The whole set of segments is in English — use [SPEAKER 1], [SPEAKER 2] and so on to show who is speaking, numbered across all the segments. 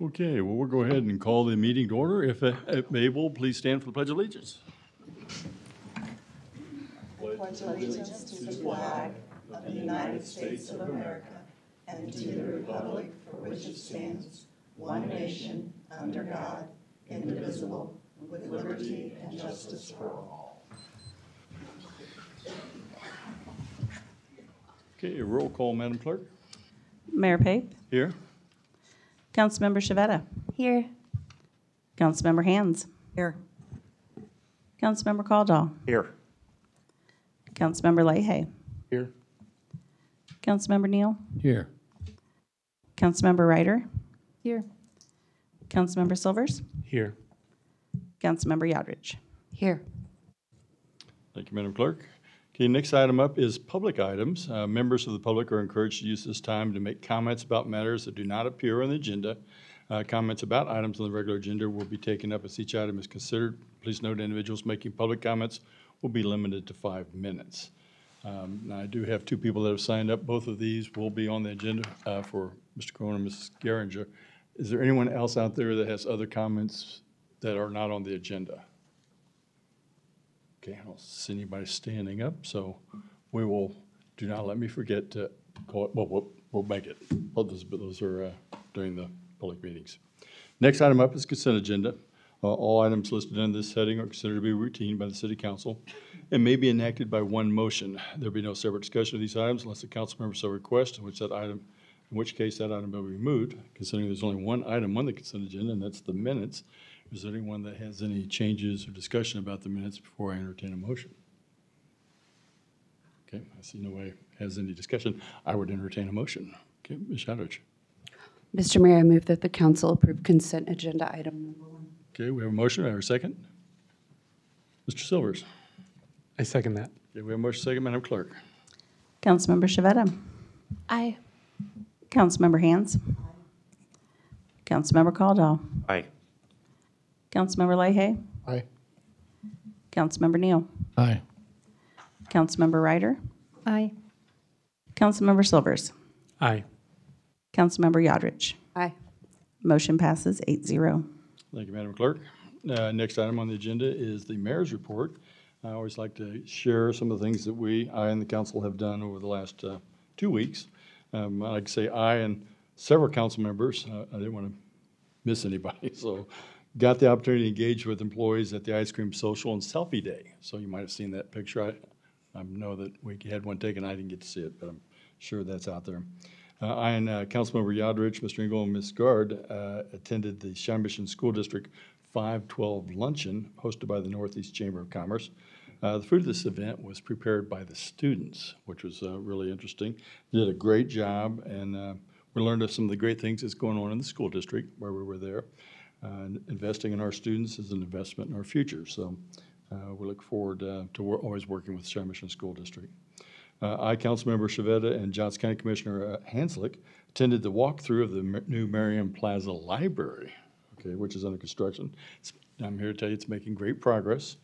[SPEAKER 1] Okay, well, we'll go ahead and call the meeting to order. If Mabel, please stand for the Pledge of Allegiance.
[SPEAKER 2] Pledge allegiance to the flag of the United States of America and to the republic for which it stands, one nation, under God, indivisible, with liberty and justice for all.
[SPEAKER 1] Okay, a roll call, Madam Clerk.
[SPEAKER 3] Mayor Pape,
[SPEAKER 1] Here.
[SPEAKER 3] Councilmember Shavetta,
[SPEAKER 4] Here.
[SPEAKER 3] Councilmember Hands,
[SPEAKER 2] Here.
[SPEAKER 3] Councilmember Caldwell,
[SPEAKER 5] Here.
[SPEAKER 3] Councilmember Leahy,
[SPEAKER 5] Here.
[SPEAKER 3] Councilmember Neal,
[SPEAKER 5] Here.
[SPEAKER 3] Councilmember Ryder,
[SPEAKER 4] Here.
[SPEAKER 3] Councilmember Silvers,
[SPEAKER 5] Here.
[SPEAKER 3] Councilmember Yodridge.
[SPEAKER 4] Here.
[SPEAKER 1] Thank you, Madam Clerk. Okay, next item up is public items. Members of the public are encouraged to use this time to make comments about matters that do not appear on the agenda. Comments about items on the regular agenda will be taken up as each item is considered. Please note individuals making public comments will be limited to 5 minutes. Now, I do have two people that have signed up. Both of these will be on the agenda for Mr. Cohen and Mrs. Geringer. Is there anyone else out there that has other comments that are not on the agenda? Okay, I don't see anybody standing up, so we will, do not let me forget to call it, well, we'll make it. Well, those are during the public meetings. Next item up is consent agenda. All items listed in this heading are considered to be routine by the City Council and may be enacted by one motion. There'll be no separate discussion of these items unless the council member so requests, in which case that item will be removed, considering there's only one item on the consent agenda, and that's the minutes. Is there anyone that has any changes or discussion about the minutes before I entertain a motion? Okay, I see no one has any discussion. I would entertain a motion. Okay, Ms. Shadrich.
[SPEAKER 4] Mr. Mayor, I move that the council approve consent agenda item number 1.
[SPEAKER 1] Okay, we have a motion. I have a second. Mr. Silvers.
[SPEAKER 5] I second that.
[SPEAKER 1] Okay, we have a motion second. Madam Clerk.
[SPEAKER 3] Councilmember Shavetta,
[SPEAKER 4] Aye.
[SPEAKER 3] Councilmember Hands, Councilmember Caldwell,
[SPEAKER 5] Aye.
[SPEAKER 3] Councilmember Leahy,
[SPEAKER 5] Aye.
[SPEAKER 3] Councilmember Neal,
[SPEAKER 5] Aye.
[SPEAKER 3] Councilmember Ryder,
[SPEAKER 4] Aye.
[SPEAKER 3] Councilmember Silvers,
[SPEAKER 5] Aye.
[SPEAKER 3] Councilmember Yodridge.
[SPEAKER 4] Aye.
[SPEAKER 3] Motion passes 8-0.
[SPEAKER 1] Thank you, Madam Clerk. Next item on the agenda is the mayor's report. I always like to share some of the things that I and the council have done over the last 2 weeks. I like to say I and several council members, I didn't want to miss anybody, so got the opportunity to engage with employees at the ice cream social and selfie day. So you might have seen that picture. I know that we had one taken. I didn't get to see it, but I'm sure that's out there. I and Councilmember Yodridge, Mr. Engel, and Ms. Gard attended the Cheyenne Mission School District 512 luncheon hosted by the Northeast Chamber of Commerce. The food of this event was prepared by the students, which was really interesting. They did a great job, and we learned of some of the great things that's going on in the school district where we were there. Investing in our students is an investment in our future, so we look forward to always working with the Cheyenne Mission School District. I, Councilmember Shavetta, and Johnson County Commissioner Hanslick attended the walkthrough of the new Merriam Plaza Library, okay, which is under construction. I'm here to tell you it's making great progress.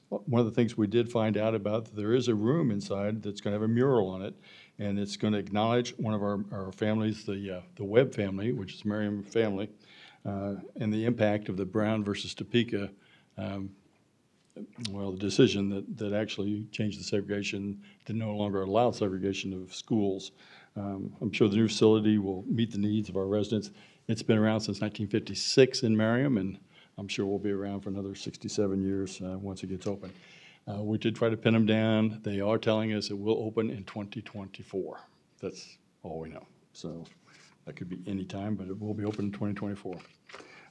[SPEAKER 1] One of the things we did find out about, there is a room inside that's going to have a mural on it, and it's going to acknowledge one of our families, the Webb family, which is Merriam family, and the impact of the Brown versus Topeka the decision that actually changed the segregation to no longer allow segregation of schools. I'm sure the new facility will meet the needs of our residents. It's been around since 1956 in Merriam, and I'm sure we'll be around for another 67 years once it gets open. We did try to pin them down. They are telling us it will open in 2024. That's all we know. So that could be any time, but it will be open in 2024.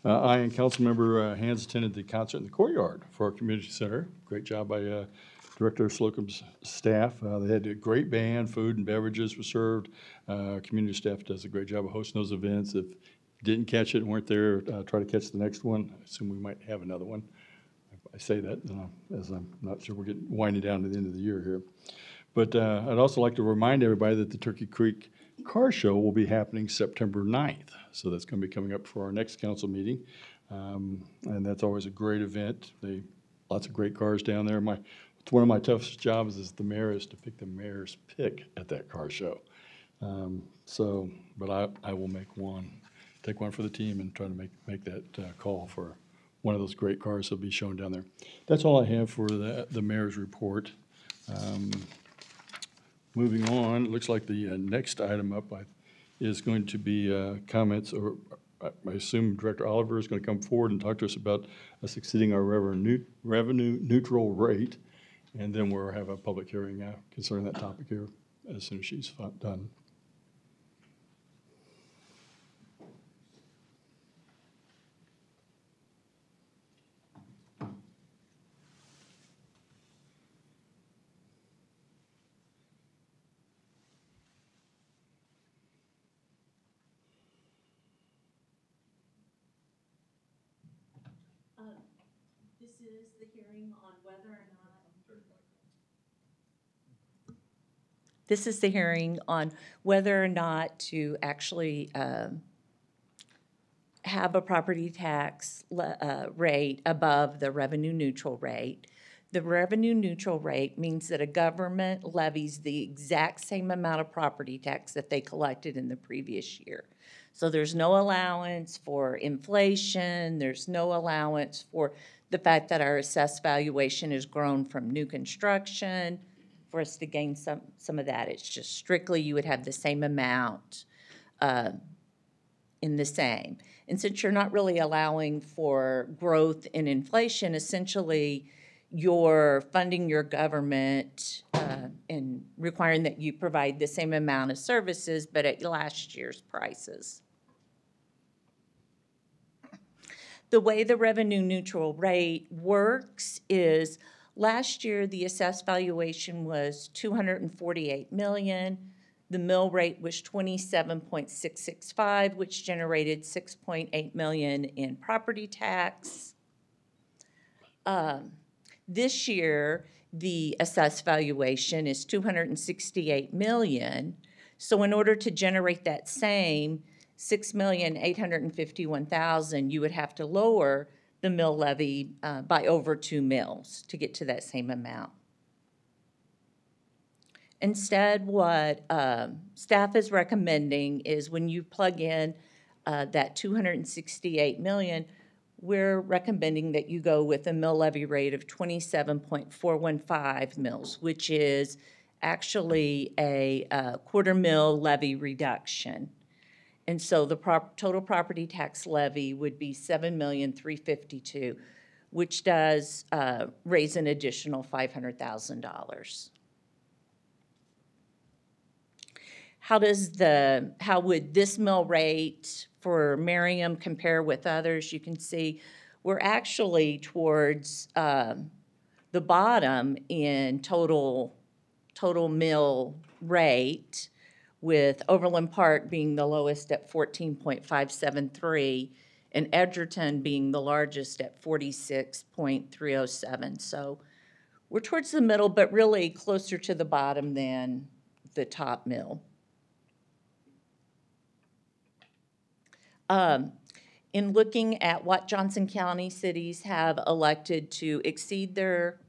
[SPEAKER 1] I and Councilmember Hands attended the concert in the courtyard for our community center. Great job by Director Slocum's staff. They had a great band, food and beverages were served. Community staff does a great job of hosting those events. If you didn't catch it and weren't there, try to catch the next one. I assume we might have another one. I say that as I'm not sure we're getting winding down to the end of the year here. But I'd also like to remind everybody that the Turkey Creek Car Show will be happening September 9th. So that's going to be coming up for our next council meeting. And that's always a great event. Lots of great cars down there. One of my toughest jobs as the mayor is to pick the mayor's pick at that car show. But I will make one take one for the team and try to make that call for one of those great cars that'll be shown down there. That's all I have for the mayor's report. Moving on, it looks like the next item up is going to be comments, or I assume Director Oliver is going to come forward and talk to us about us exceeding our revenue neutral rate, and then we'll have a public hearing concerning that topic here as soon as she's done.
[SPEAKER 6] This is the hearing on whether or not. This is the hearing on whether or not to actually have a property tax rate above the revenue neutral rate. The revenue neutral rate means that a government levies the exact same amount of property tax that they collected in the previous year. So there's no allowance for inflation, there's no allowance for the fact that our assessed valuation has grown from new construction, for us to gain some of that. It's just strictly you would have the same amount in the same. And since you're not really allowing for growth in inflation, essentially you're funding your government and requiring that you provide the same amount of services, but at last year's prices. The way the revenue neutral rate works is last year the assessed valuation was $248 million. The mill rate was 27.665, which generated $6.8 million in property tax. This year, the assessed valuation is $268 million. So in order to generate that same $6,851,000, you would have to lower the mill levy by over 2 mills to get to that same amount. Instead, what staff is recommending is when you plug in that $268 million, we're recommending that you go with a mill levy rate of 27.415 mills, which is actually a quarter mill levy reduction. And so the total property tax levy would be $7,352,000, which does raise an additional $500,000. How would this mill rate for Merriam compare with others? You can see we're actually towards the bottom in total mill rate, with Overland Park being the lowest at 14.573 and Edgerton being the largest at 46.307. So we're towards the middle, but really closer to the bottom than the top mill. In looking at what Johnson County cities have elected to exceed their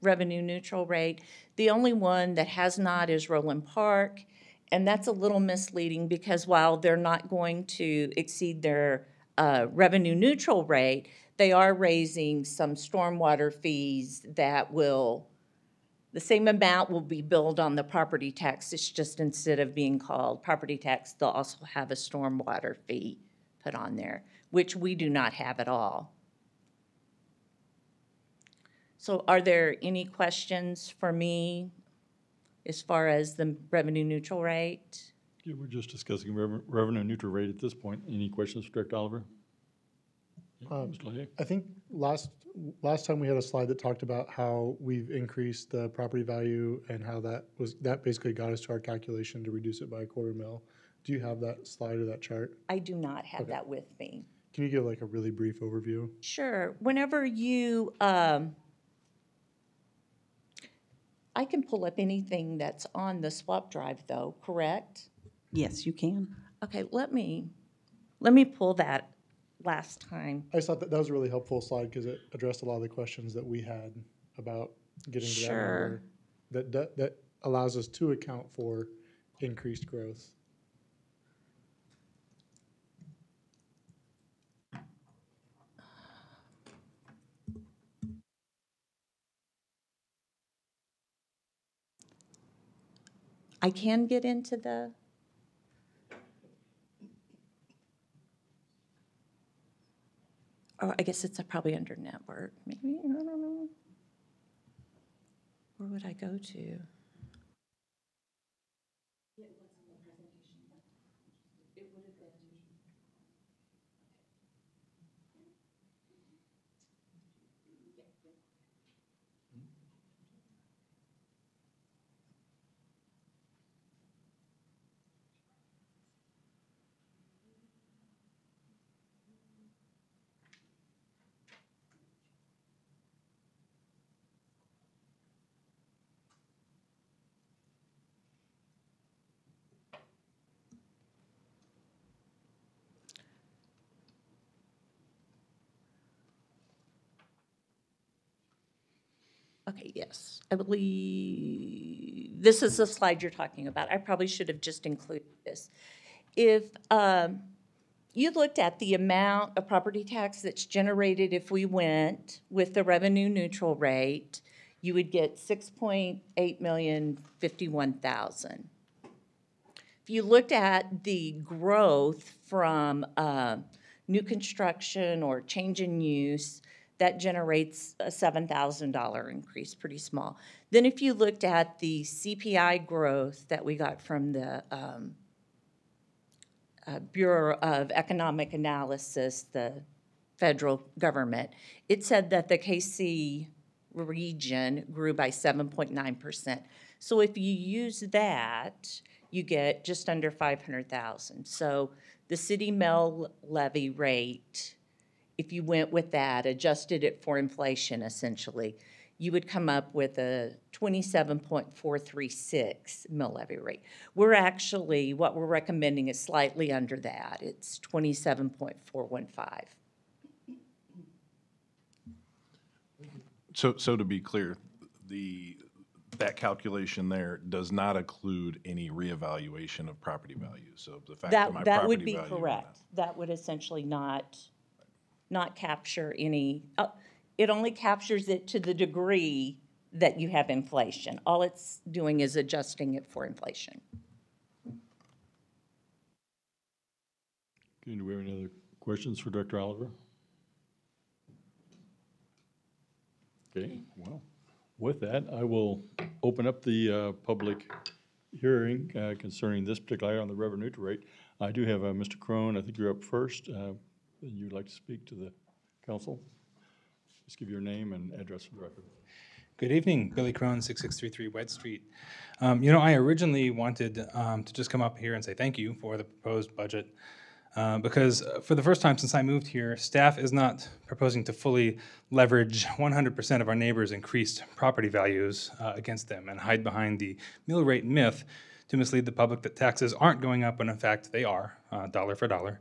[SPEAKER 6] revenue neutral rate, the only one that has not is Roland Park, and that's a little misleading because while they're not going to exceed their revenue neutral rate, they are raising some stormwater fees that will, the same amount will be billed on the property tax. It's just instead of being called property tax, they'll also have a stormwater fee put on there, which we do not have at all. So are there any questions for me as far as the revenue neutral rate?
[SPEAKER 1] Yeah, we're just discussing revenue neutral rate at this point. Any questions for Director Oliver? Mr. Lahey?
[SPEAKER 7] I think last time we had a slide that talked about how we've increased the property value and how that basically got us to our calculation to reduce it by a quarter mil. Do you have that slide or that chart?
[SPEAKER 6] I do not have that with me.
[SPEAKER 7] Can you give like a really brief overview?
[SPEAKER 6] Sure. Whenever you, I can pull up anything that's on the swap drive though, correct?
[SPEAKER 3] Yes, you can.
[SPEAKER 6] Okay, let me pull that last time.
[SPEAKER 7] I just thought that was a really helpful slide because it addressed a lot of the questions that we had about getting to
[SPEAKER 6] Sure.
[SPEAKER 7] that number that allows us to account for increased growth.
[SPEAKER 6] I can get into oh, I guess it's probably under network, maybe, I don't know. Where would I go to? Okay, yes, I believe this is the slide you're talking about. I probably should have just included this. If you looked at the amount of property tax that's generated if we went with the revenue neutral rate, you would get 6.8,051,000. If you looked at the growth from new construction or change in use, that generates a $7,000 increase, pretty small. Then if you looked at the CPI growth that we got from the Bureau of Economic Analysis, the federal government, it said that the KC region grew by 7.9%. So if you use that, you get just under 500,000. So the city mill levy rate, if you went with that, adjusted it for inflation essentially, you would come up with a 27.436 mill levy rate. We're actually, what we're recommending is slightly under that. It's 27.415.
[SPEAKER 8] So to be clear, that calculation there does not include any reevaluation of property values. So the fact that my
[SPEAKER 6] That would
[SPEAKER 8] property
[SPEAKER 6] be
[SPEAKER 8] value
[SPEAKER 6] correct. That would essentially not capture any, it only captures it to the degree that you have inflation. All it's doing is adjusting it for inflation.
[SPEAKER 1] Okay, do we have any other questions for Director Oliver? Okay, well, with that, I will open up the public hearing concerning this particular item on the revenue neutral rate. I do have Mr. Crone, I think you're up first. You'd like to speak to the council? Just give your name and address for the record.
[SPEAKER 5] Good evening, Billy Crone, 6633 Wedge Street. I originally wanted to just come up here and say thank you for the proposed budget because for the first time since I moved here, staff is not proposing to fully leverage 100% of our neighbors' increased property values against them and hide behind the mill rate myth to mislead the public that taxes aren't going up when in fact they are, dollar for dollar.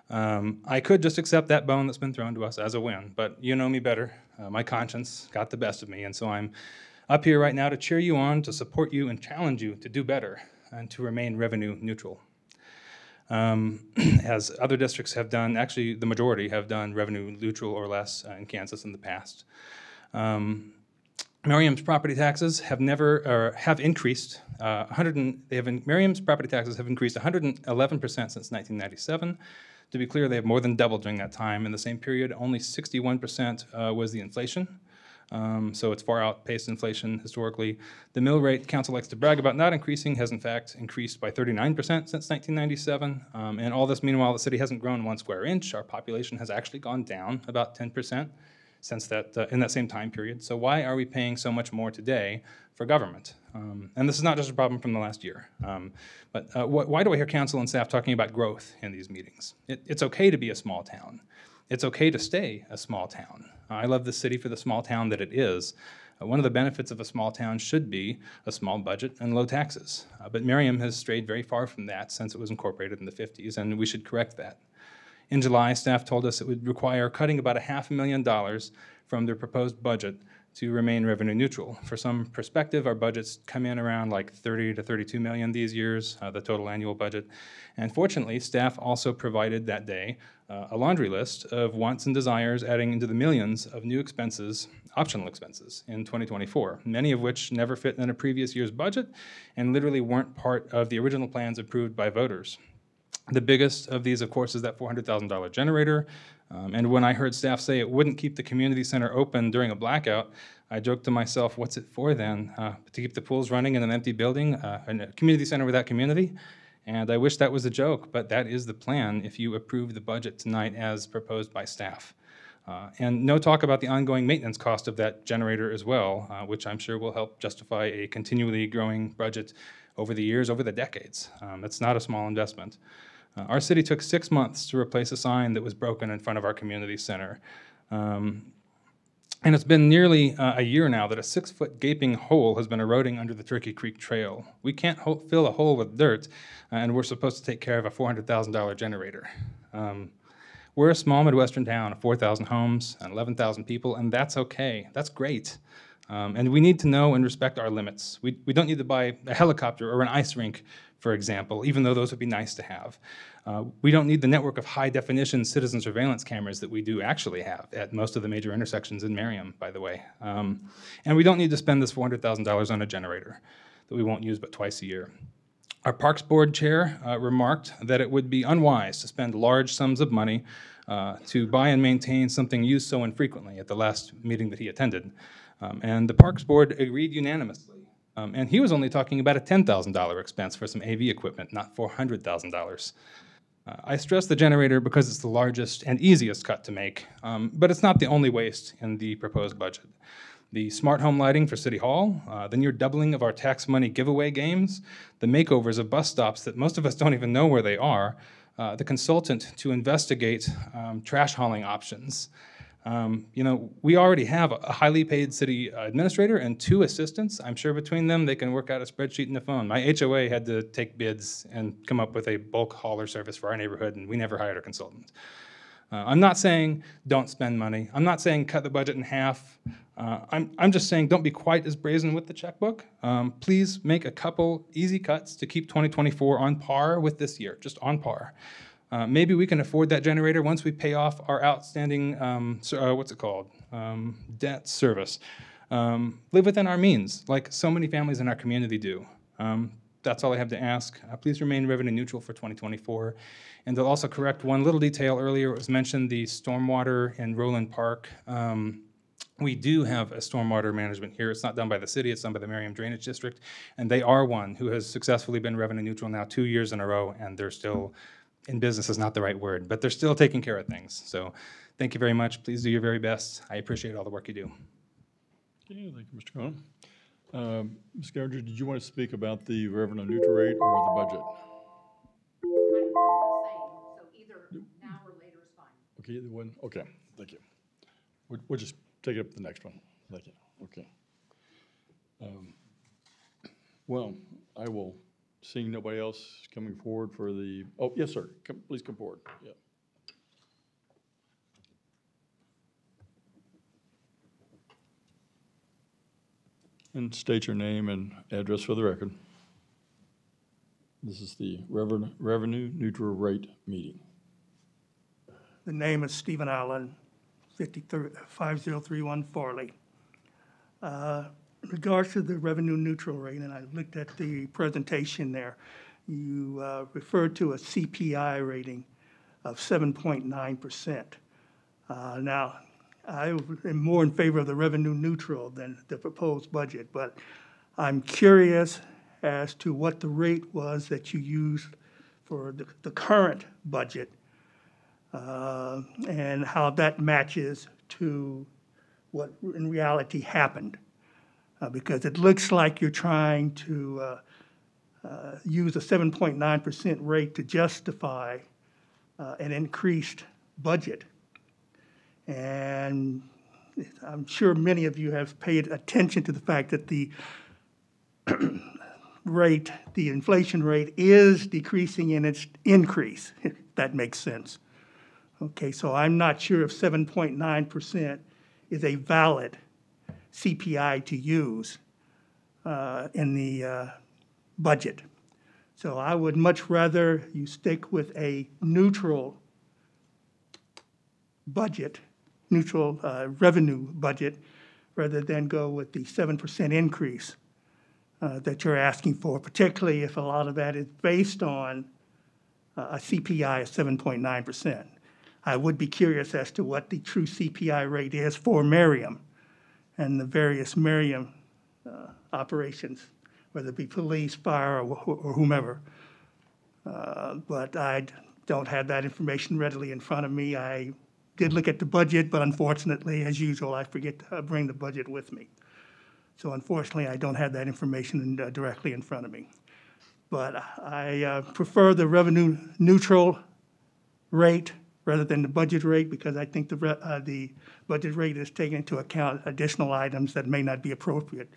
[SPEAKER 5] I could just accept that bone that's been thrown to us as a win, but you know me better. My conscience got the best of me, and so I'm up here right now to cheer you on, to support you, and challenge you to do better and to remain revenue neutral. As other districts have done, actually the majority have done revenue neutral or less in Kansas in the past. Merriam's property taxes have increased. Merriam's property taxes have increased 111% since 1997. To be clear, they have more than doubled during that time. In the same period, only 61% was the inflation. So it's far outpaced inflation historically. The mill rate council likes to brag about not increasing has in fact increased by 39% since 1997. And all this meanwhile, the city hasn't grown 1 square inch. Our population has actually gone down about 10% since that in that same time period. So why are we paying so much more today for government? And this is not just a problem from the last year. Why do I hear council and staff talking about growth in these meetings? It's okay to be a small town. It's okay to stay a small town. I love this city for the small town that it is. One of the benefits of a small town should be a small budget and low taxes. But Merriam has strayed very far from that since it was incorporated in the 50s, and we should correct that. In July, staff told us it would require cutting about $500,000 from their proposed budget to remain revenue neutral. For some perspective, our budgets come in around like 30 to 32 million these years, the total annual budget. And fortunately, staff also provided that day a laundry list of wants and desires, adding into the millions of new expenses, optional expenses in 2024, many of which never fit in a previous year's budget and literally weren't part of the original plans approved by voters. The biggest of these, of course, is that $400,000 generator. And when I heard staff say it wouldn't keep the community center open during a blackout, I joked to myself, what's it for then? To keep the pools running in an empty building, in a community center without community? And I wish that was a joke, but that is the plan if you approve the budget tonight as proposed by staff. And no talk about the ongoing maintenance cost of that generator as well, which I'm sure will help justify a continually growing budget over the years, over the decades. That's not a small investment. Our city took 6 months to replace a sign that was broken in front of our community center. And it's been nearly a year now that a 6-foot gaping hole has been eroding under the Turkey Creek Trail. We can't fill a hole with dirt, and we're supposed to take care of a $400,000 generator. We're a small Midwestern town of 4,000 homes and 11,000 people, and that's okay. That's great. And we need to know and respect our limits. We don't need to buy a helicopter or an ice rink, for example, even though those would be nice to have. We don't need the network of high-definition citizen surveillance cameras that we do actually have at most of the major intersections in Merriam, by the way. And we don't need to spend this $400,000 on a generator that we won't use but twice a year. Our Parks Board chair remarked that it would be unwise to spend large sums of money to buy and maintain something used so infrequently at the last meeting that he attended. And the Parks Board agreed unanimously. And he was only talking about a $10,000 expense for some AV equipment, not $400,000. I stress the generator because it's the largest and easiest cut to make, but it's not the only waste in the proposed budget. The smart home lighting for City Hall, the near doubling of our tax money giveaway games, the makeovers of bus stops that most of us don't even know where they are, the consultant to investigate trash hauling options. We already have a highly paid city administrator and 2 assistants. I'm sure between them they can work out a spreadsheet and a phone. My HOA had to take bids and come up with a bulk hauler service for our neighborhood, and we never hired a consultant. I'm not saying don't spend money. I'm not saying cut the budget in half. I'm just saying don't be quite as brazen with the checkbook. Please make a couple easy cuts to keep 2024 on par with this year, just on par. Maybe we can afford that generator once we pay off our outstanding, debt service. Live within our means, like so many families in our community do. That's all I have to ask. Please remain revenue neutral for 2024. And to also correct one little detail earlier, it was mentioned the stormwater in Roland Park. We do have a stormwater management here. It's not done by the city, it's done by the Merriam Drainage District. And they are one who has successfully been revenue neutral now 2 years in a row, and they're still, in business is not the right word, but they're still taking care of things. So thank you very much. Please do your very best. I appreciate all the work you do.
[SPEAKER 1] Okay, thank you, Mr. Cohen. Ms. Gardner, did you want to speak about the revenue neutral rate or the budget?
[SPEAKER 9] Kind of one and the same, so either now or later is fine.
[SPEAKER 1] Okay, either one. Okay, thank you. We'll just take it up to the next one. Thank you. Okay. Well, I will, seeing nobody else coming forward for the, oh, yes, sir. Please come forward. Yeah. And state your name and address for the record. This is the revenue neutral rate meeting.
[SPEAKER 10] The name is Stephen Allen, 5031 Farley. In regards to the revenue neutral rate, and I looked at the presentation there, you referred to a CPI rating of 7.9%. Now, I am more in favor of the revenue neutral than the proposed budget, but I'm curious as to what the rate was that you used for the current budget and how that matches to what in reality happened. Because it looks like you're trying to use a 7.9% rate to justify an increased budget. And I'm sure many of you have paid attention to the fact that the rate, the inflation rate, is decreasing in its increase, if that makes sense. Okay, so I'm not sure if 7.9% is a valid CPI to use in the budget. So I would much rather you stick with a neutral budget, neutral revenue budget, rather than go with the 7% increase that you're asking for, particularly if a lot of that is based on a CPI of 7.9%. I would be curious as to what the true CPI rate is for Merriam and the various Merriam operations, whether it be police, fire, or whomever. But I don't have that information readily in front of me. I did look at the budget, but unfortunately, as usual, I forget to bring the budget with me. So unfortunately, I don't have that information directly in front of me. But I prefer the revenue neutral rate rather than the budget rate, because I think the budget rate is taking into account additional items that may not be appropriate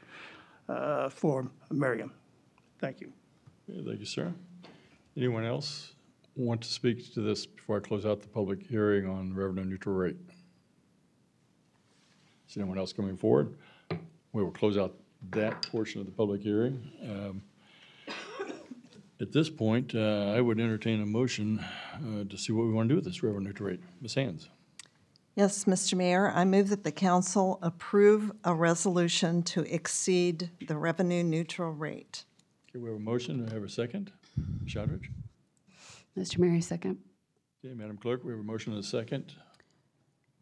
[SPEAKER 10] for Merriam. Thank you.
[SPEAKER 1] Okay, thank you, sir. Anyone else want to speak to this before I close out the public hearing on revenue neutral rate? Is anyone else coming forward? We will close out that portion of the public hearing. At this point, I would entertain a motion to see what we want to do with this revenue neutral rate. Ms. Hands.
[SPEAKER 2] Yes, Mr. Mayor, I move that the council approve a resolution to exceed the revenue neutral rate.
[SPEAKER 1] Okay, we have a motion. Do I have a second? Ms. Shadrich?
[SPEAKER 4] Mr. Mayor, second.
[SPEAKER 1] Okay, Madam Clerk, we have a motion and a second.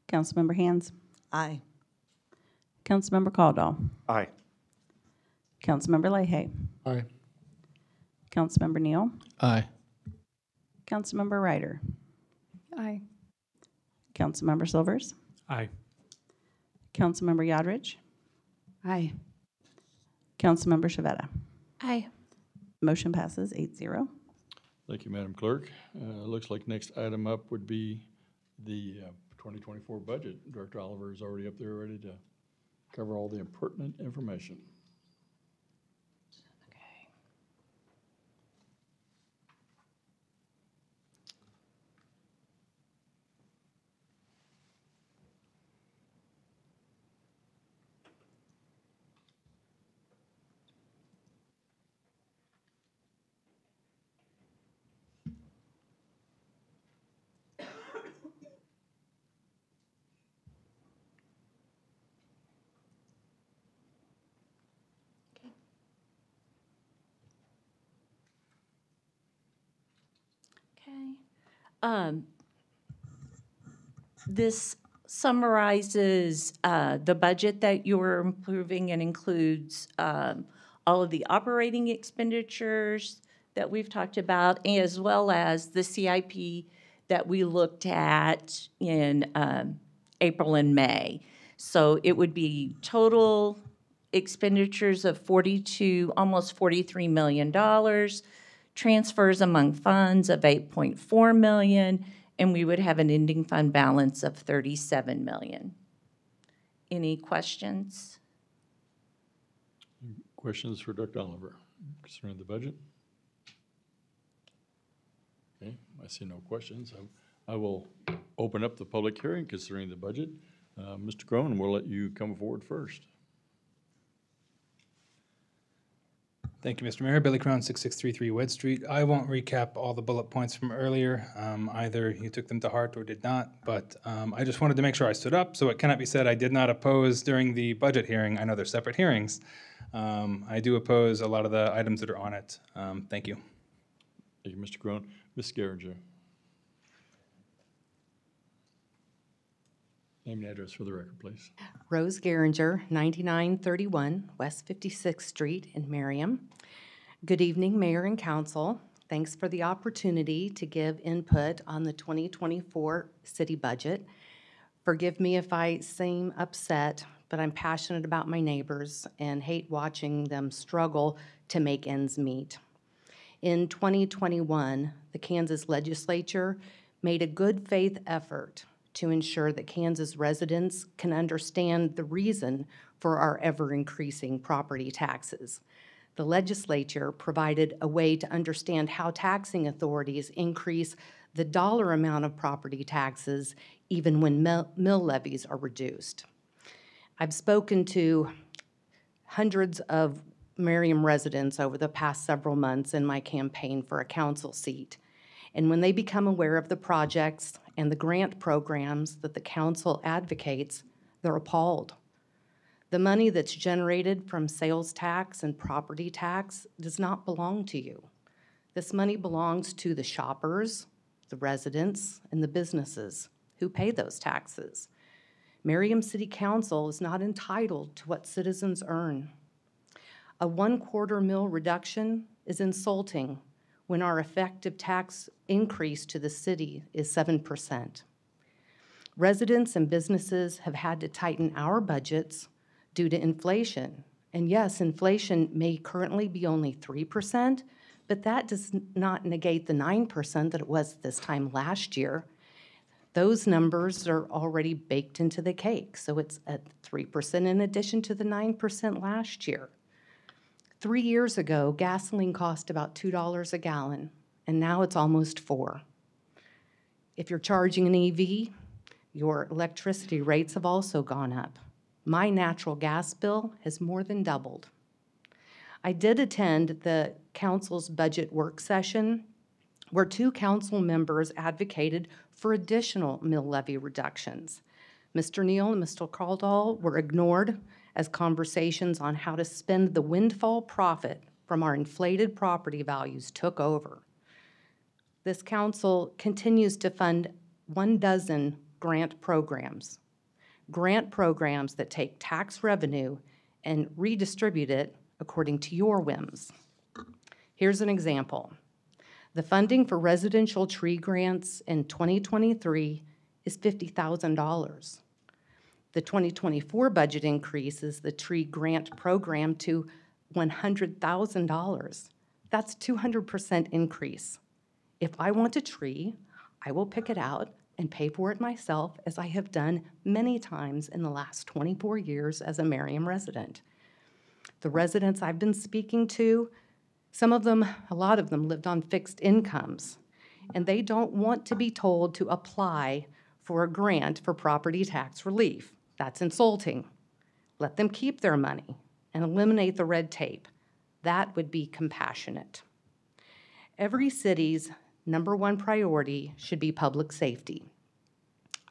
[SPEAKER 3] Councilmember Hands.
[SPEAKER 2] Aye.
[SPEAKER 3] Councilmember Caldwell.
[SPEAKER 8] Aye.
[SPEAKER 3] Councilmember Leahy.
[SPEAKER 7] Aye.
[SPEAKER 3] Councilmember Neal.
[SPEAKER 11] Aye.
[SPEAKER 3] Councilmember Ryder.
[SPEAKER 4] Aye.
[SPEAKER 3] Councilmember Silvers.
[SPEAKER 5] Aye.
[SPEAKER 3] Councilmember Yodridge.
[SPEAKER 4] Aye.
[SPEAKER 3] Councilmember Shavetta.
[SPEAKER 4] Aye.
[SPEAKER 3] Motion passes 8-0.
[SPEAKER 1] Thank you, Madam Clerk. Looks like next item up would be the 2024 budget. Director Oliver is already up there ready to cover all the pertinent information.
[SPEAKER 6] Okay. This summarizes the budget that you're improving and includes all of the operating expenditures that we've talked about, as well as the CIP that we looked at in April and May. So it would be total expenditures of almost $43 million, transfers among funds of $8.4 million, and we would have an ending fund balance of $37 million. Any questions?
[SPEAKER 1] Questions for Dr. Oliver concerning the budget? Okay, I see no questions. I will open up the public hearing concerning the budget. Mr. Cronin, we'll let you come forward first.
[SPEAKER 5] Thank you, Mr. Mayor. Billy Crown, 6633 Wedge Street. I won't recap all the bullet points from earlier. Either you took them to heart or did not, but I just wanted to make sure I stood up, so it cannot be said I did not oppose during the budget hearing. I know they're separate hearings. I do oppose a lot of the items that are on it. Thank you.
[SPEAKER 1] Thank you, Mr. Cronin. Ms. Geringer. Name and address for the record, please.
[SPEAKER 9] Rose Geringer, 9931 West 56th Street in Merriam. Good evening, Mayor and Council. Thanks for the opportunity to give input on the 2024 city budget. Forgive me if I seem upset, but I'm passionate about my neighbors and hate watching them struggle to make ends meet. In 2021, the Kansas legislature made a good faith effort to ensure that Kansas residents can understand the reason for our ever-increasing property taxes. The legislature provided a way to understand how taxing authorities increase the dollar amount of property taxes even when mill levies are reduced. I've spoken to hundreds of Merriam residents over the past several months in my campaign for a council seat. And when they become aware of the projects and the grant programs that the council advocates, they're appalled. The money that's generated from sales tax and property tax does not belong to you. This money belongs to the shoppers, the residents, and the businesses who pay those taxes. Merriam City Council is not entitled to what citizens earn. A 1/4 mil reduction is insulting when our effective tax increase to the city is 7%. Residents and businesses have had to tighten our budgets due to inflation. And yes, inflation may currently be only 3%, but that does not negate the 9% that it was this time last year. Those numbers are already baked into the cake, so it's at 3% in addition to the 9% last year. 3 years ago, gasoline cost about $2 a gallon, and now it's almost $4. If you're charging an EV, your electricity rates have also gone up. My natural gas bill has more than doubled. I did attend the council's budget work session where 2 council members advocated for additional mill levy reductions. Mr. Neal and Mr. Caldwell were ignored as conversations on how to spend the windfall profit from our inflated property values took over. This council continues to fund 12 grant programs that take tax revenue and redistribute it according to your whims. Here's an example. The funding for residential tree grants in 2023 is $50,000. The 2024 budget increases the tree grant program to $100,000. That's 200% increase. If I want a tree, I will pick it out and pay for it myself, as I have done many times in the last 24 years as a Merriam resident. The residents I've been speaking to, a lot of them lived on fixed incomes, and they don't want to be told to apply for a grant for property tax relief. That's insulting. Let them keep their money and eliminate the red tape. That would be compassionate. Every city's #1 priority should be public safety.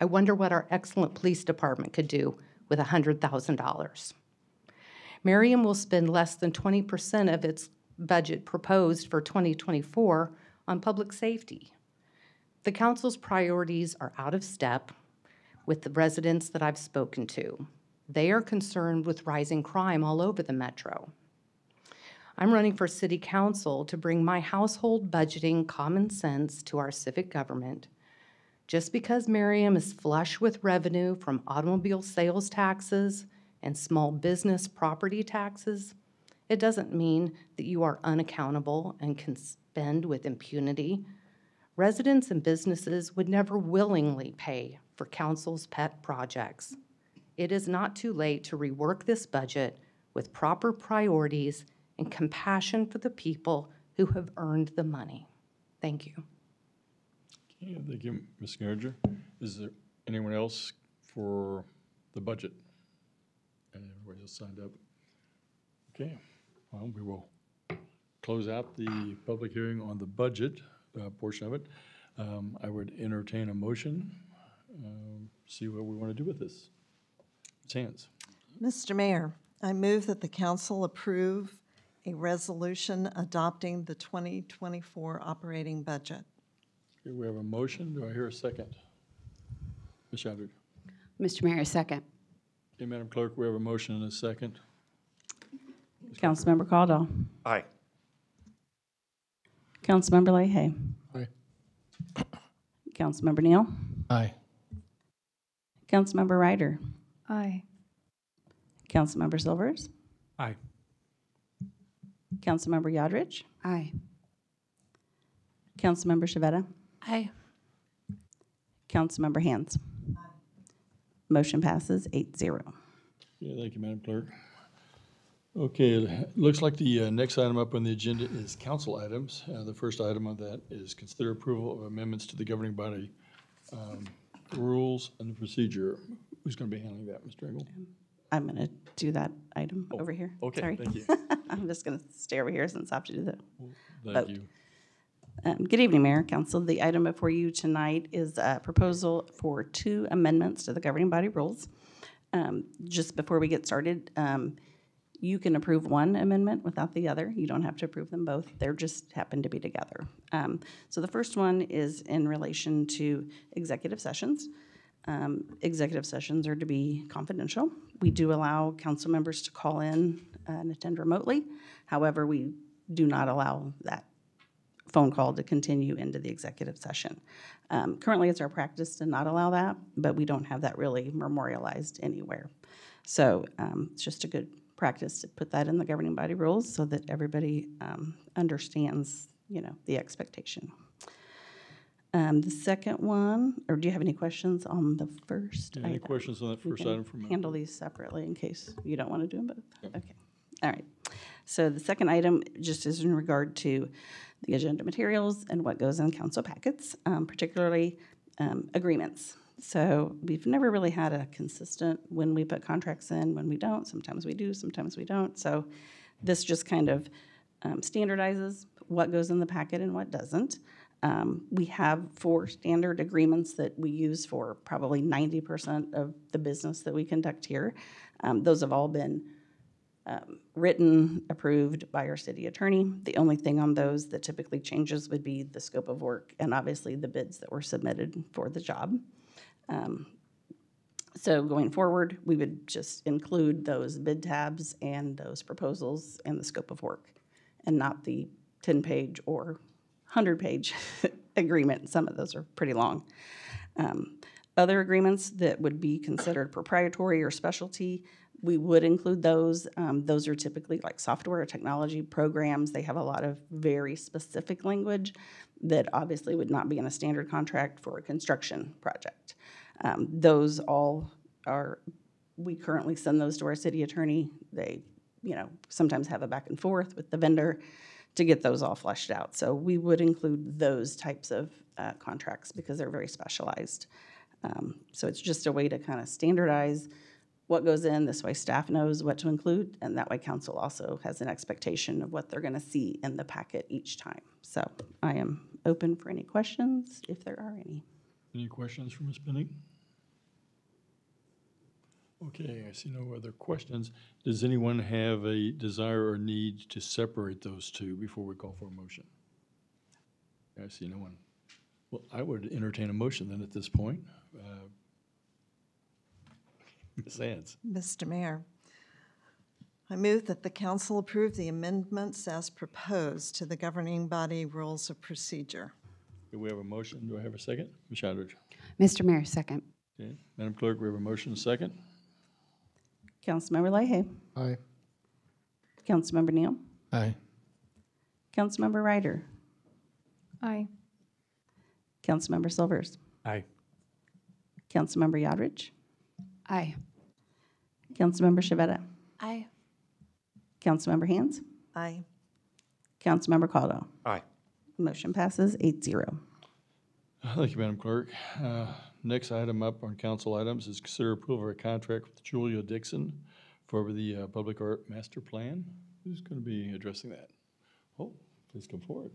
[SPEAKER 9] I wonder what our excellent police department could do with $100,000. Merriam will spend less than 20% of its budget proposed for 2024 on public safety. The council's priorities are out of step with the residents that I've spoken to. They are concerned with rising crime all over the metro. I'm running for city council to bring my household budgeting common sense to our civic government. Just because Merriam is flush with revenue from automobile sales taxes and small business property taxes, it doesn't mean that you are unaccountable and can spend with impunity. Residents and businesses would never willingly pay for council's pet projects. It is not too late to rework this budget with proper priorities and compassion for the people who have earned the money. Thank you.
[SPEAKER 1] Okay, thank you, Ms. Geringer. Is there anyone else for the budget? And everybody else signed up? Okay, well, we will close out the public hearing on the budget portion of it. I would entertain a motion, see what we want to do with this. Ms. Hands.
[SPEAKER 2] Mr. Mayor, I move that the council approve a resolution adopting the 2024 operating budget.
[SPEAKER 1] Okay, we have a motion. Do I hear a second? Ms. Shadrid.
[SPEAKER 4] Mr. Mayor, second.
[SPEAKER 1] Okay, Madam Clerk, we have a motion and a second.
[SPEAKER 3] Councilmember Caldwell.
[SPEAKER 8] Aye.
[SPEAKER 3] Councilmember Leahy.
[SPEAKER 7] Aye.
[SPEAKER 3] Councilmember Neal.
[SPEAKER 7] Aye.
[SPEAKER 3] Councilmember Ryder.
[SPEAKER 4] Aye.
[SPEAKER 3] Councilmember Silvers.
[SPEAKER 5] Aye.
[SPEAKER 3] Councilmember Yodrich.
[SPEAKER 4] Aye.
[SPEAKER 3] Councilmember Shavetta.
[SPEAKER 9] Aye.
[SPEAKER 3] Councilmember Hands. Motion passes 8-0.
[SPEAKER 1] Yeah, thank you, Madam Clerk. Okay, it looks like the next item up on the agenda is council items. The first item on that is consider approval of amendments to the governing body rules and procedure. Who's going to be handling that, Mr. Engel?
[SPEAKER 3] I'm going to do that item over here.
[SPEAKER 1] okay,
[SPEAKER 3] Sorry.
[SPEAKER 1] thank you.
[SPEAKER 3] I'm just going to stay over here since I have to do the
[SPEAKER 1] Thank
[SPEAKER 3] vote.
[SPEAKER 1] you.
[SPEAKER 3] Good evening, Mayor, Council. The item before you tonight is a proposal for 2 amendments to the governing body rules. Just before we get started, you can approve one amendment without the other. You don't have to approve them both. They're just happen to be together. So the first one is in relation to executive sessions. Executive sessions are to be confidential. We do allow council members to call in and attend remotely. However, we do not allow that phone call to continue into the executive session. Currently, it's our practice to not allow that, but we don't have that really memorialized anywhere. So it's just a good practice to put that in the governing body rules so that everybody understands, the expectation. The second one, or do you have any questions on the first item?
[SPEAKER 1] Any questions on that
[SPEAKER 3] We
[SPEAKER 1] first
[SPEAKER 3] can
[SPEAKER 1] item from?
[SPEAKER 3] handle these separately in case you don't want to do them both. Okay, all right. So the second item just is in regard to the agenda materials and what goes in council packets, particularly agreements. So we've never really had a consistent when we put contracts in, when we don't. Sometimes we do, sometimes we don't. So this just kind of standardizes what goes in the packet and what doesn't. We have 4 standard agreements that we use for probably 90% of the business that we conduct here. Those have all been written, approved by our city attorney. The only thing on those that typically changes would be the scope of work and obviously the bids that were submitted for the job. So going forward, we would just include those bid tabs and those proposals and the scope of work and not the 10-page or 100-page agreement. Some of those are pretty long. Other agreements that would be considered proprietary or specialty, we would include those. Those are typically like software or technology programs. They have a lot of very specific language that obviously would not be in a standard contract for a construction project. Those all are, we currently send those to our city attorney. They, sometimes have a back and forth with the vendor to get those all fleshed out. So we would include those types of contracts because they're very specialized. So it's just a way to kind of standardize what goes in. This way staff knows what to include, and that way council also has an expectation of what they're going to see in the packet each time. So I am open for any questions, if there are any.
[SPEAKER 1] Any questions for Ms. Benning? Okay, I see no other questions. Does anyone have a desire or need to separate those two before we call for a motion? I see no one. Well, I would entertain a motion then at this point. Ms. Antz.
[SPEAKER 2] Mr. Mayor, I move that the council approve the amendments as proposed to the governing body rules of procedure.
[SPEAKER 1] Do we have a motion? Do I have a second? Ms. Shadridge.
[SPEAKER 4] Mr. Mayor, second.
[SPEAKER 1] Okay. Madam Clerk, we have a motion and a second.
[SPEAKER 3] Councilmember Leahy.
[SPEAKER 7] Aye.
[SPEAKER 3] Councilmember Neal.
[SPEAKER 7] Aye.
[SPEAKER 3] Councilmember Ryder.
[SPEAKER 4] Aye.
[SPEAKER 3] Councilmember Silvers.
[SPEAKER 5] Aye.
[SPEAKER 3] Councilmember Yodridge.
[SPEAKER 4] Aye.
[SPEAKER 3] Councilmember Shavetta.
[SPEAKER 9] Aye.
[SPEAKER 3] Councilmember Hands.
[SPEAKER 2] Aye.
[SPEAKER 3] Councilmember Caldwell.
[SPEAKER 5] Aye.
[SPEAKER 3] Motion passes 8-0.
[SPEAKER 1] Thank you, Madam Clerk. Next item up on council items is consider approval of a contract with Julia Dixon for the Public Art Master Plan. Who's going to be addressing that? Oh, please come forward.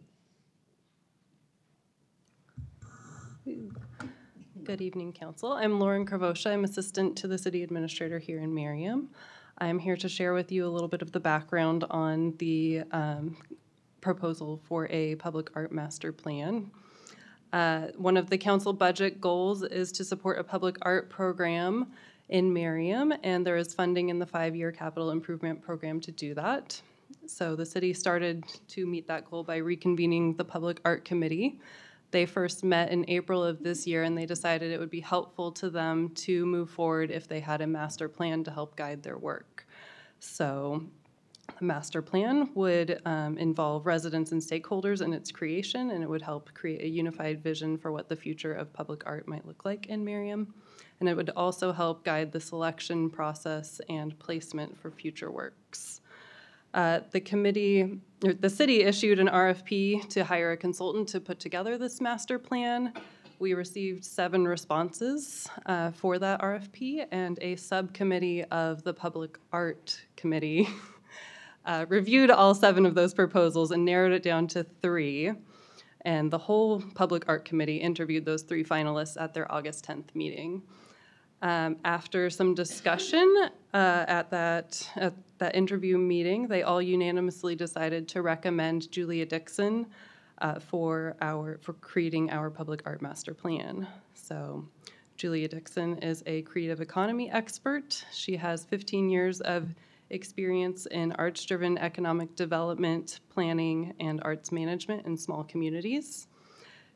[SPEAKER 11] Good evening, Council. I'm Lauren Kravosha. I'm assistant to the City Administrator here in Merriam. I'm here to share with you a little bit of the background on the proposal for a public art master plan. One of the council budget goals is to support a public art program in Merriam, and there is funding in the 5-year capital improvement program to do that. So the city started to meet that goal by reconvening the Public Art Committee. They first met in April of this year, and they decided it would be helpful to them to move forward if they had a master plan to help guide their work. So the master plan would involve residents and stakeholders in its creation, and it would help create a unified vision for what the future of public art might look like in Merriam. And it would also help guide the selection process and placement for future works. The city issued an RFP to hire a consultant to put together this master plan. We received 7 responses for that RFP, and a subcommittee of the Public Art Committee reviewed all 7 of those proposals and narrowed it down to 3. And the whole Public Art Committee interviewed those 3 finalists at their August 10th meeting. After some discussion at that interview meeting, they all unanimously decided to recommend Julia Dixon for creating our public art master plan. So Julia Dixon is a creative economy expert. She has 15 years of experience in arts-driven economic development, planning, and arts management in small communities.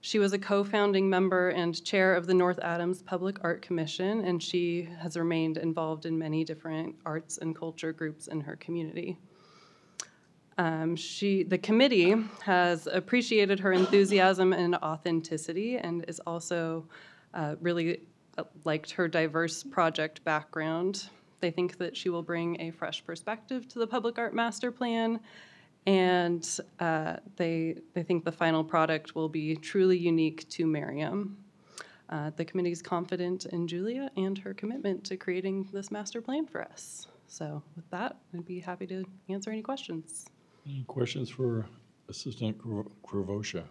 [SPEAKER 11] She was a co-founding member and chair of the North Adams Public Art Commission, and she has remained involved in many different arts and culture groups in her community. The committee has appreciated her enthusiasm and authenticity, and is also really liked her diverse project background. They think that she will bring a fresh perspective to the Public Art Master Plan, and they think the final product will be truly unique to Merriam. The committee is confident in Julia and her commitment to creating this master plan for us. So with that, I'd be happy to answer any questions.
[SPEAKER 1] Any questions for Assistant Kravosha?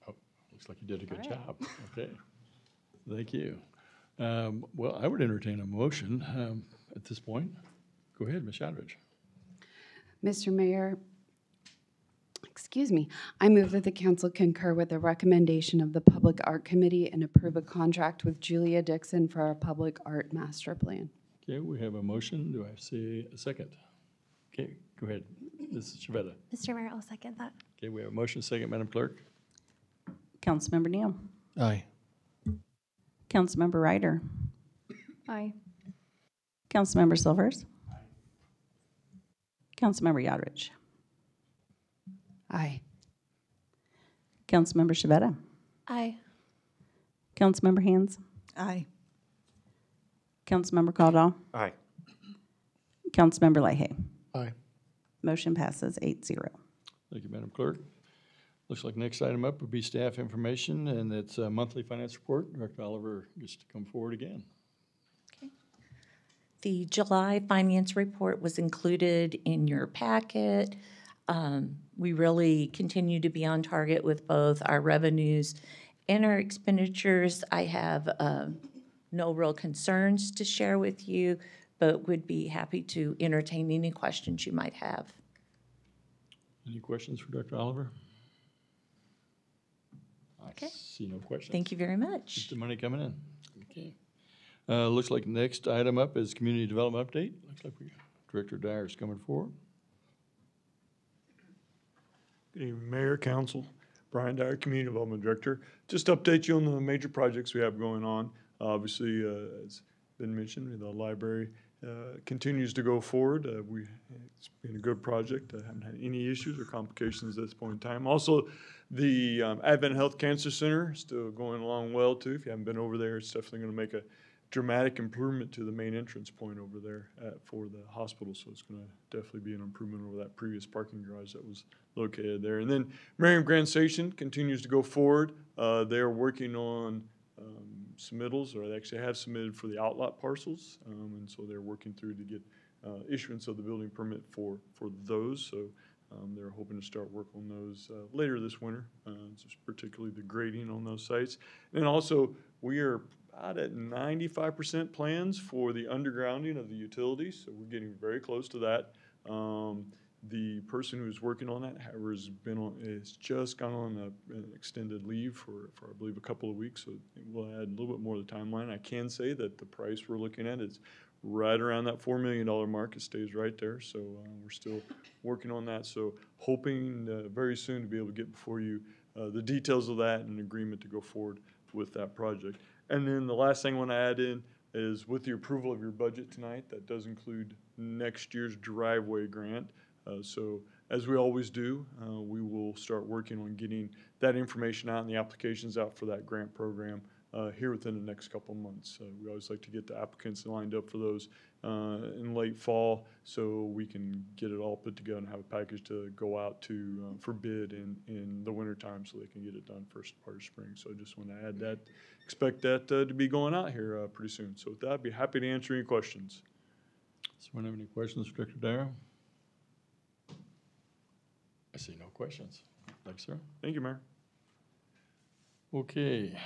[SPEAKER 1] Oh, looks like you did a good job. Okay, thank you. Well, I would entertain a motion at this point. Go ahead, Ms. Shadridge.
[SPEAKER 4] Mr. Mayor, excuse me, I move that the council concur with the recommendation of the Public Art Committee and approve a contract with Julia Dixon for our Public Art Master Plan.
[SPEAKER 1] Okay, we have a motion. Do I see a second? Okay, go ahead, Mrs. Chavetta.
[SPEAKER 12] Mr. Mayor, I'll second that.
[SPEAKER 1] Okay, we have a motion, second, Madam Clerk.
[SPEAKER 3] Councilmember Neal.
[SPEAKER 7] Aye.
[SPEAKER 3] Councilmember Ryder.
[SPEAKER 12] Aye.
[SPEAKER 3] Councilmember Silvers. Councilmember Yodrich.
[SPEAKER 4] Aye.
[SPEAKER 3] Councilmember Shavetta.
[SPEAKER 12] Aye.
[SPEAKER 3] Councilmember Hands.
[SPEAKER 2] Aye.
[SPEAKER 3] Councilmember Caldwell.
[SPEAKER 8] Aye.
[SPEAKER 3] Councilmember Leahy.
[SPEAKER 7] Aye.
[SPEAKER 3] Motion passes 8-0.
[SPEAKER 1] Thank you, Madam Clerk. Looks like next item up would be staff information, and it's a monthly finance report. Director Oliver gets to come forward again.
[SPEAKER 6] The July finance report was included in your packet. We really continue to be on target with both our revenues and our expenditures. I have no real concerns to share with you, but would be happy to entertain any questions you might have.
[SPEAKER 1] Any questions for Director Oliver?
[SPEAKER 6] Okay.
[SPEAKER 1] I see no questions.
[SPEAKER 6] Thank you very much.
[SPEAKER 1] Keep the money coming in. Okay. Looks like next item up is community development update. Looks like Director Dyer is coming forward.
[SPEAKER 13] Good evening, Mayor, Council. Brian Dyer, Community Development Director. Just to update you on the major projects we have going on. Obviously, as been mentioned, the library continues to go forward. It's been a good project. I haven't had any issues or complications at this point in time. Also, the Advent Health Cancer Center still going along well too. If you haven't been over there, it's definitely going to make a dramatic improvement to the main entrance point over there for the hospital. So it's going to definitely be an improvement over that previous parking garage that was located there. And then Merriam Grand Station continues to go forward. They are working on submittals, or they actually have submitted for the outlot parcels, and so they're working through to get issuance of the building permit for those. So they're hoping to start work on those later this winter, just particularly the grading on those sites. And also, we are about at 95% plans for the undergrounding of the utilities, so we're getting very close to that. The person who's working on that has just gone on an extended leave for I believe a couple of weeks, so we'll add a little bit more to the timeline. I can say that the price we're looking at is right around that $4 million mark. It stays right there, so we're still working on that. So hoping very soon to be able to get before you the details of that and an agreement to go forward with that project. And then the last thing I want to add in is with the approval of your budget tonight, that does include next year's driveway grant. So as we always do, we will start working on getting that information out and the applications out for that grant program here within the next couple of months. We always like to get the applicants lined up for those in late fall, so we can get it all put together and have a package to go out to, for bid in the wintertime, so they can get it done first part of spring. So I just want to add that, expect that to be going out here pretty soon. So with that, I'd be happy to answer any questions.
[SPEAKER 1] Does anyone have any questions for Director Darrow? I see no questions. Thanks, sir.
[SPEAKER 13] Thank you, Mayor.
[SPEAKER 1] Okay,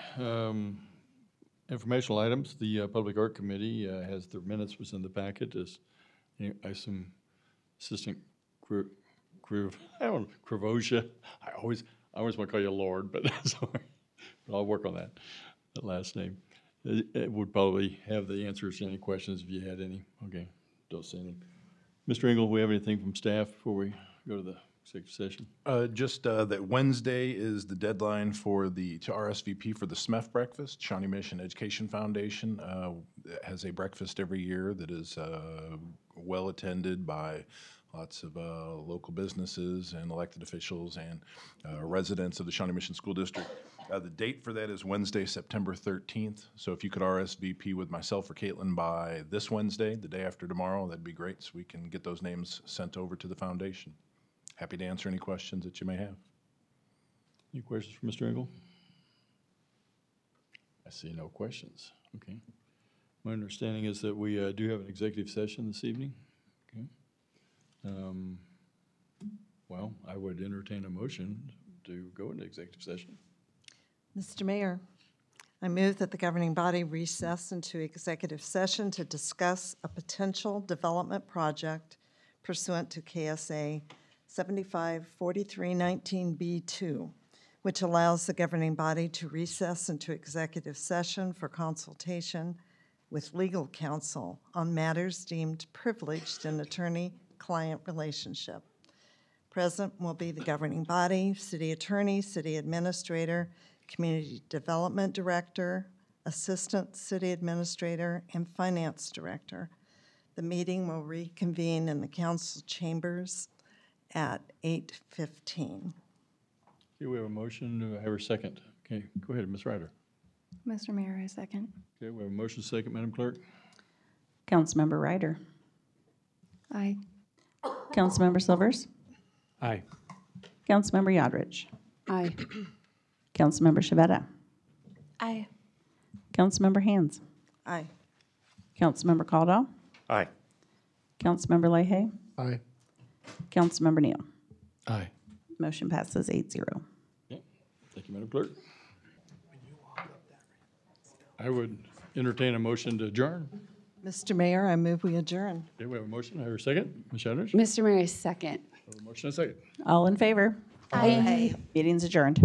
[SPEAKER 1] informational items. The Public Art Committee has their minutes was in the packet. As I assume Assistant Kravosia. I always want to call you Lord, but sorry. But I'll work on that last name. It would probably have the answers to any questions if you had any. Okay, don't say anything. Mr. Engel, we have anything from staff before we go to the executive session?
[SPEAKER 8] Just that Wednesday is the deadline to RSVP for the SMEF breakfast. Shawnee Mission Education Foundation has a breakfast every year that is well attended by lots of local businesses and elected officials and residents of the Shawnee Mission School District. The date for that is Wednesday, September 13th. So if you could RSVP with myself or Caitlin by this Wednesday, the day after tomorrow, that'd be great, so we can get those names sent over to the foundation. Happy to answer any questions that you may have.
[SPEAKER 1] Any questions for Mr. Engel? I see no questions. Okay. My understanding is that we do have an executive session this evening. Okay. Well, I would entertain a motion to go into executive session.
[SPEAKER 2] Mr. Mayor, I move that the governing body recess into executive session to discuss a potential development project pursuant to KSA 754319B2, which allows the governing body to recess into executive session for consultation with legal counsel on matters deemed privileged in attorney-client relationship. Present will be the governing body, city attorney, city administrator, community development director, assistant city administrator, and finance director. The meeting will reconvene in the council chambers at 8:15.
[SPEAKER 1] Okay, we have a motion. Do I have a second? Okay, go ahead, Ms. Ryder.
[SPEAKER 12] Mr. Mayor, I second.
[SPEAKER 1] Okay, we have a motion second, Madam Clerk.
[SPEAKER 3] Councilmember Ryder.
[SPEAKER 12] Aye.
[SPEAKER 3] Councilmember Silvers.
[SPEAKER 5] Aye.
[SPEAKER 3] Councilmember Yodridge.
[SPEAKER 4] Aye.
[SPEAKER 3] Councilmember Shavetta.
[SPEAKER 12] Aye.
[SPEAKER 3] Councilmember Hands.
[SPEAKER 2] Aye.
[SPEAKER 3] Councilmember Caldwell.
[SPEAKER 8] Aye.
[SPEAKER 3] Councilmember Leahy.
[SPEAKER 7] Aye.
[SPEAKER 3] Councilmember Neal.
[SPEAKER 1] Aye.
[SPEAKER 3] Motion passes 8-0.
[SPEAKER 1] Yeah. Thank you, Madam Clerk. I would entertain a motion to adjourn.
[SPEAKER 2] Mr. Mayor, I move we adjourn.
[SPEAKER 1] Okay, we have a motion. I have a second. Ms. Shadridge?
[SPEAKER 4] Mr. Mayor, second.
[SPEAKER 1] A motion and a second.
[SPEAKER 3] All in favor?
[SPEAKER 2] Aye.
[SPEAKER 3] Meeting's adjourned.